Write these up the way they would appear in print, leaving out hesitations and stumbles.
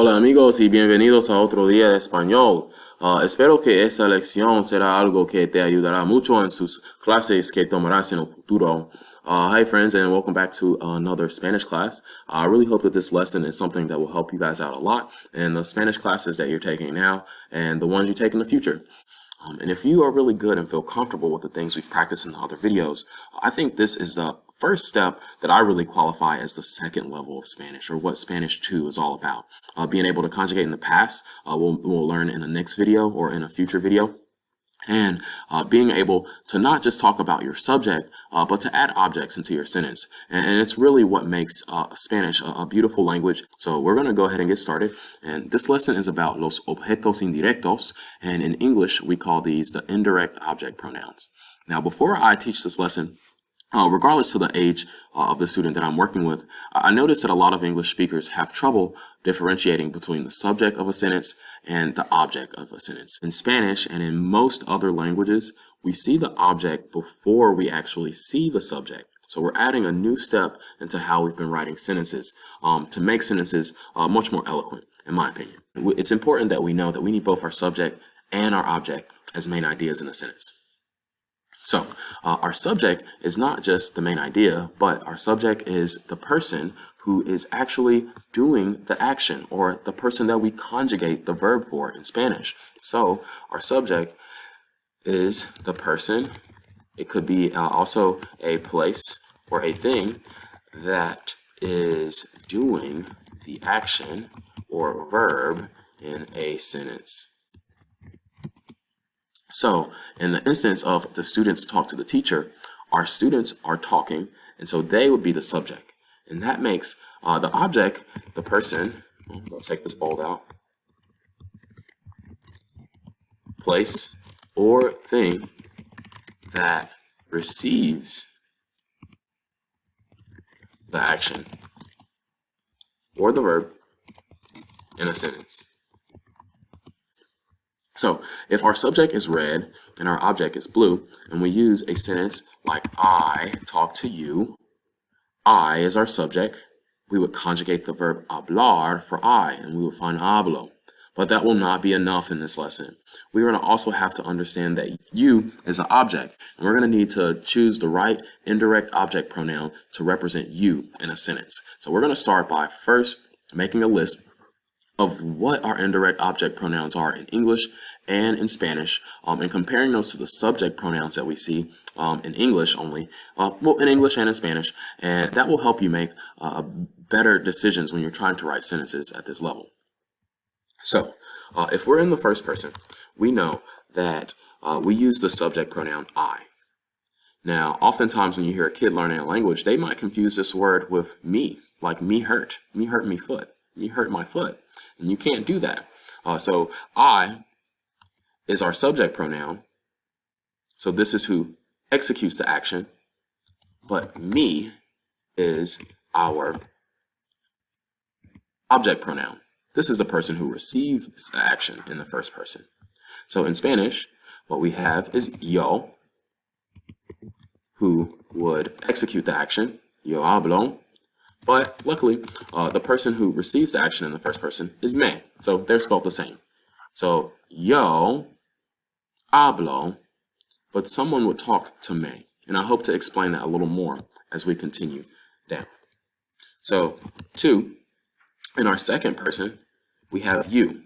Hola amigos y bienvenidos a otro día de español. Espero que esta lección será algo que te ayudará mucho en sus clases que tomarás en el futuro. Hi friends and welcome back to another Spanish class. I really hope that this lesson is something that will help you guys out a lot in the Spanish classes that you're taking now and the ones you take in the future. And if you are really good and feel comfortable with the things we've practiced in the other videos, I think this is the first step that I really qualify as the second level of Spanish, or what Spanish 2 is all about. Being able to conjugate in the past, we'll learn in the next video or in a future video. And being able to not just talk about your subject, but to add objects into your sentence. And it's really what makes Spanish a beautiful language. So we're going to go ahead and get started. And this lesson is about los objetos indirectos. And in English, we call these the indirect object pronouns. Now, before I teach this lesson, regardless of the age of the student that I'm working with, I noticed that a lot of English speakers have trouble differentiating between the subject of a sentence and the object of a sentence. In Spanish and in most other languages, we see the object before we actually see the subject. So we're adding a new step into how we've been writing sentences to make sentences much more eloquent, in my opinion. It's important that we know that we need both our subject and our object as main ideas in a sentence. So our subject is not just the main idea, but our subject is the person who is actually doing the action, or the person that we conjugate the verb for in Spanish. So our subject is the person. It could be also a place or a thing that is doing the action or verb in a sentence. So in the instance of the students talk to the teacher, our students are talking, and so they would be the subject. And that makes the object, the person, let's take this bold out, place or thing that receives the action or the verb in a sentence. So if our subject is red and our object is blue, and we use a sentence like I talk to you, I is our subject, we would conjugate the verb hablar for I, and we would find hablo. But that will not be enough in this lesson. We're going to also have to understand that you is an object, and we're going to need to choose the right indirect object pronoun to represent you in a sentence. So we're going to start by first making a list of what our indirect object pronouns are in English and in Spanish, and comparing those to the subject pronouns that we see in English only, well, in English and in Spanish, and that will help you make better decisions when you're trying to write sentences at this level. So, if we're in the first person, we know that we use the subject pronoun I. Now, oftentimes when you hear a kid learning a language, they might confuse this word with me, like me hurt me foot. You hurt my foot, and you can't do that. So I is our subject pronoun. So this is who executes the action, but me is our object pronoun. This is the person who receives the action in the first person. So in Spanish, what we have is yo, who would execute the action, yo hablo. But luckily, the person who receives the action in the first person is me. So they're spelled the same. So yo hablo, but someone would talk to me. And I hope to explain that a little more as we continue down. So two, in our second person, we have you.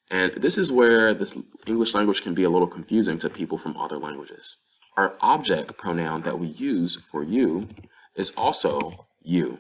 And this is where this English language can be a little confusing to people from other languages. Our object pronoun that we use for you is also you.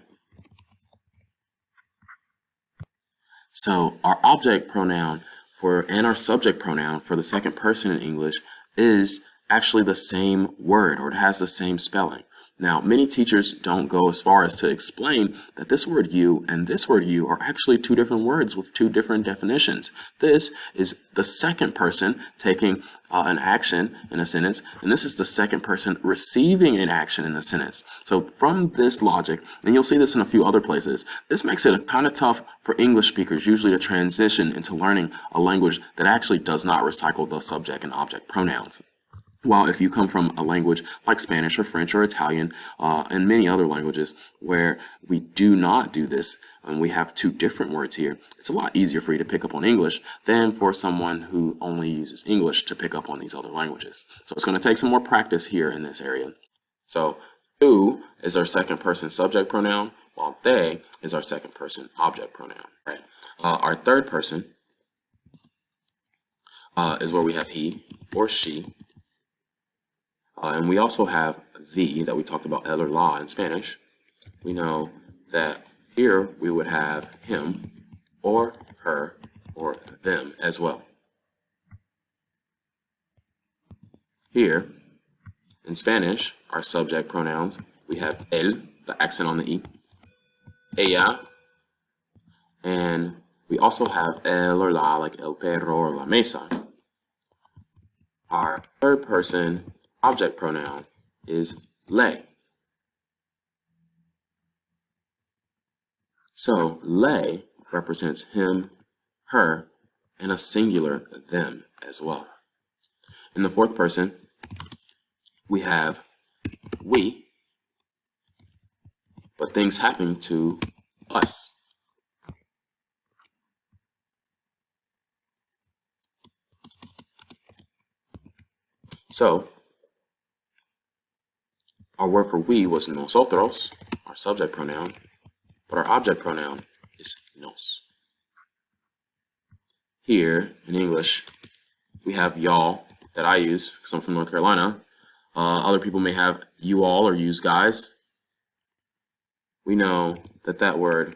So our object pronoun and our subject pronoun for the second person in English is actually the same word, or it has the same spelling. Now, many teachers don't go as far as to explain that this word you and this word you are actually two different words with two different definitions. This is the second person taking an action in a sentence, and this is the second person receiving an action in a sentence. So from this logic, and you'll see this in a few other places, this makes it kind of tough for English speakers usually to transition into learning a language that actually does not recycle the subject and object pronouns. While if you come from a language like Spanish or French or Italian and many other languages where we do not do this and we have two different words here, it's a lot easier for you to pick up on English than for someone who only uses English to pick up on these other languages. So it's going to take some more practice here in this area. So tú is our second person subject pronoun, while they is our second person object pronoun. Right? Our third person is where we have he or she. And we also have the that we talked about, el or la in Spanish. We know that here we would have him or her or them as well. Here in Spanish, our subject pronouns, we have el, the accent on the E, ella, and we also have el or la, like el perro or la mesa. Our third person object pronoun is le. So le represents him, her, and a singular them as well. In the fourth person, we have we, but things happen to us. So our word for we was nosotros, our subject pronoun, but our object pronoun is nos. Here in English, we have y'all that I use because I'm from North Carolina. Other people may have you all or use guys. We know that that word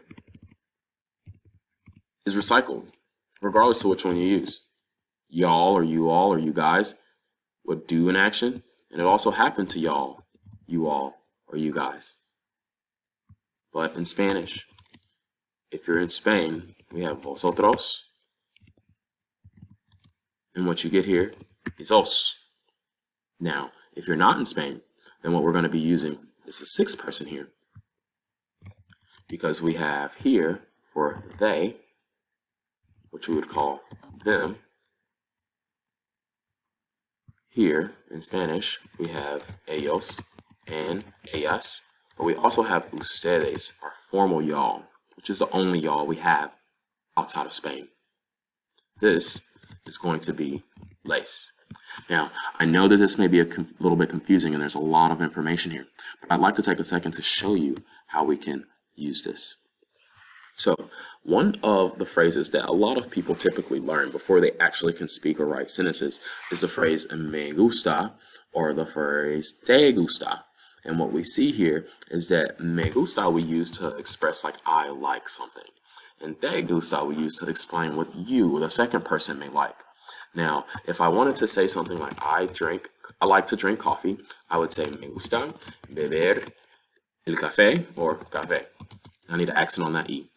is recycled, regardless of which one you use. Y'all or you all or you guys would do an action, and it also happened to y'all, you all, or you guys. But in Spanish, if you're in Spain, we have vosotros, and what you get here is os. Now, if you're not in Spain, then what we're going to be using is the sixth person here, because we have here for they, which we would call them. Here in Spanish, we have ellos and ellas, but we also have ustedes, our formal y'all, which is the only y'all we have outside of Spain. This is going to be les. Now, I know that this may be a little bit confusing and there's a lot of information here, but I'd like to take a second to show you how we can use this. So, one of the phrases that a lot of people typically learn before they actually can speak or write sentences is the phrase me gusta or the phrase te gusta. And what we see here is that me gusta we use to express like I like something. And te gusta we use to explain what you, the second person, may like. Now, if I wanted to say something like I like to drink coffee, I would say me gusta beber el café or café. I need an accent on that E.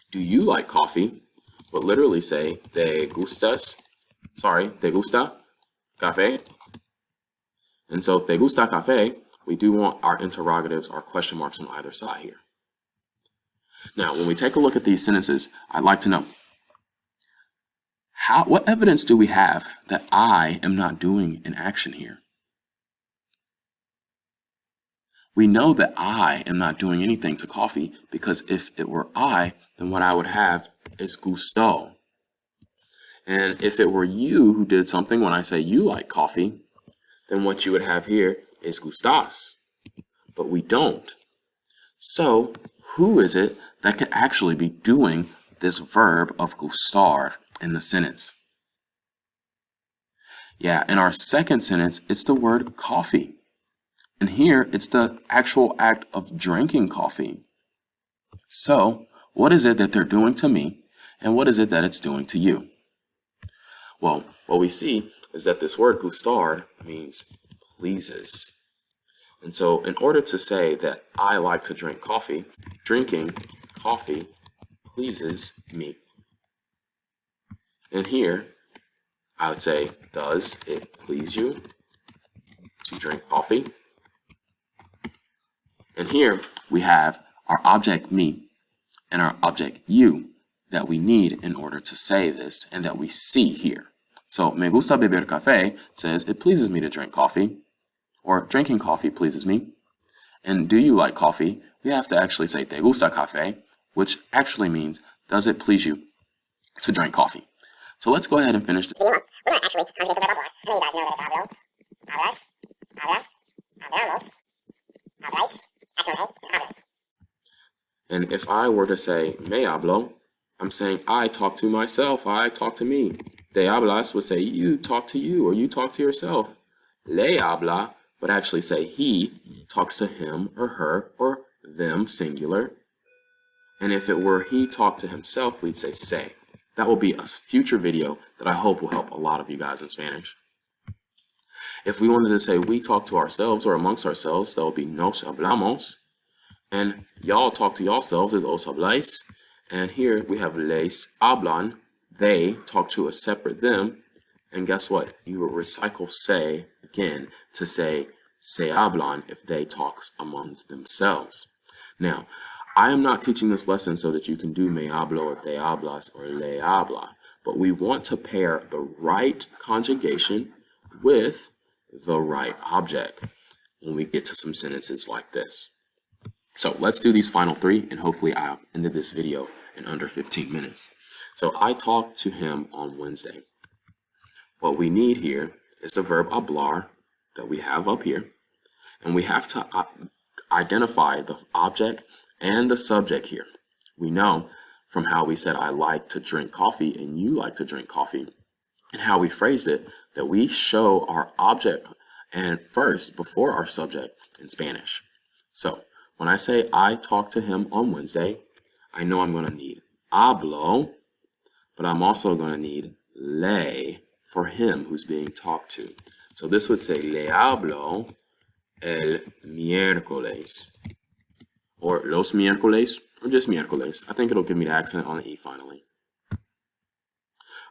Do you like coffee? Would literally say te gusta café. And so te gusta café, we do want our interrogatives, our question marks on either side here. Now, when we take a look at these sentences, I'd like to know, what evidence do we have that I am not doing an action here? We know that I am not doing anything to coffee because if it were I, then what I would have is gusto. And if it were you who did something when I say you like coffee, then what you would have here is gustas. But we don't. So who is it that could actually be doing this verb of gustar in the sentence? Yeah, in our second sentence, it's the word coffee. And here, it's the actual act of drinking coffee. So, what is it that they're doing to me, and what is it that it's doing to you? Well, what we see is that this word gustar means pleases. And so, in order to say that I like to drink coffee, drinking coffee pleases me. And here, I would say, does it please you to drink coffee? And here we have our object me and our object you that we need in order to say this and that we see here. So, me gusta beber café says it pleases me to drink coffee, or drinking coffee pleases me. And do you like coffee? We have to actually say te gusta café, which actually means, does it please you to drink coffee? So let's go ahead and finish this. We're going to actually conjugate the verb hablar. I know you guys know that it's hablo, hablas, habla, hablamos, habláis, accent A, hablo. And if I were to say me hablo, I'm saying I talk to myself, I talk to me. Te hablas would say you talk to you, or you talk to yourself. Le habla would actually say he talks to him or her or them singular. And if it were he talked to himself, we'd say se. That will be a future video that I hope will help a lot of you guys in Spanish. If we wanted to say we talk to ourselves or amongst ourselves, that would be nos hablamos. And y'all talk to yourselves is os habláis. And here we have les hablan. They talk to a separate them. And guess what? You will recycle se again to say se hablan if they talk amongst themselves. Now, I am not teaching this lesson so that you can do me hablo or te hablas or le habla. But we want to pair the right conjugation with the right object when we get to some sentences like this. So let's do these final three, and hopefully I've ended this video in under 15 minutes. So I talked to him on Wednesday. What we need here is the verb hablar that we have up here, and we have to identify the object and the subject here. We know from how we said I like to drink coffee and you like to drink coffee, and how we phrased it, that we show our object and first before our subject in Spanish. So when I say I talked to him on Wednesday, I know I'm going to need hablo, but I'm also going to need le for him who's being talked to. So this would say le hablo el miércoles, or los miércoles, or just miércoles. I think it'll give me the accent on the E finally.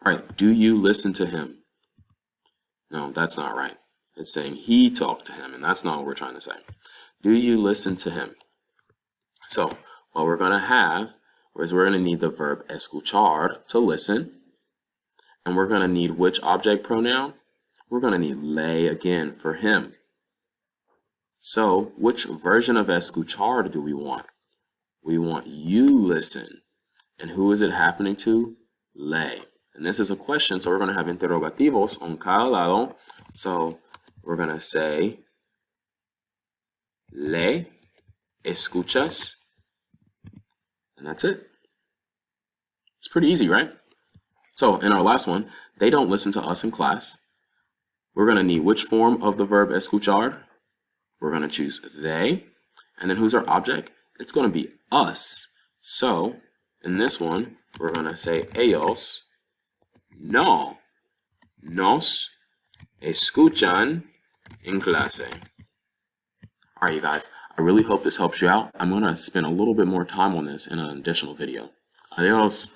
All right, do you listen to him? No, that's not right. It's saying he talked to him, and that's not what we're trying to say. Do you listen to him? So what we're going to have is we're going to need the verb escuchar, to listen. And we're going to need which object pronoun? We're going to need le again for him. So which version of escuchar do we want? We want you listen. And who is it happening to? Le. And this is a question, so we're going to have interrogativos on cada lado. So we're going to say, le escuchas? And that's it. It's pretty easy, right? So in our last one, they don't listen to us in class. We're going to need which form of the verb escuchar? We're going to choose they. And then who's our object? It's going to be us. So in this one, we're going to say ellos no nos escuchan en clase. All right, you guys, I really hope this helps you out. I'm going to spend a little bit more time on this in an additional video. Adios.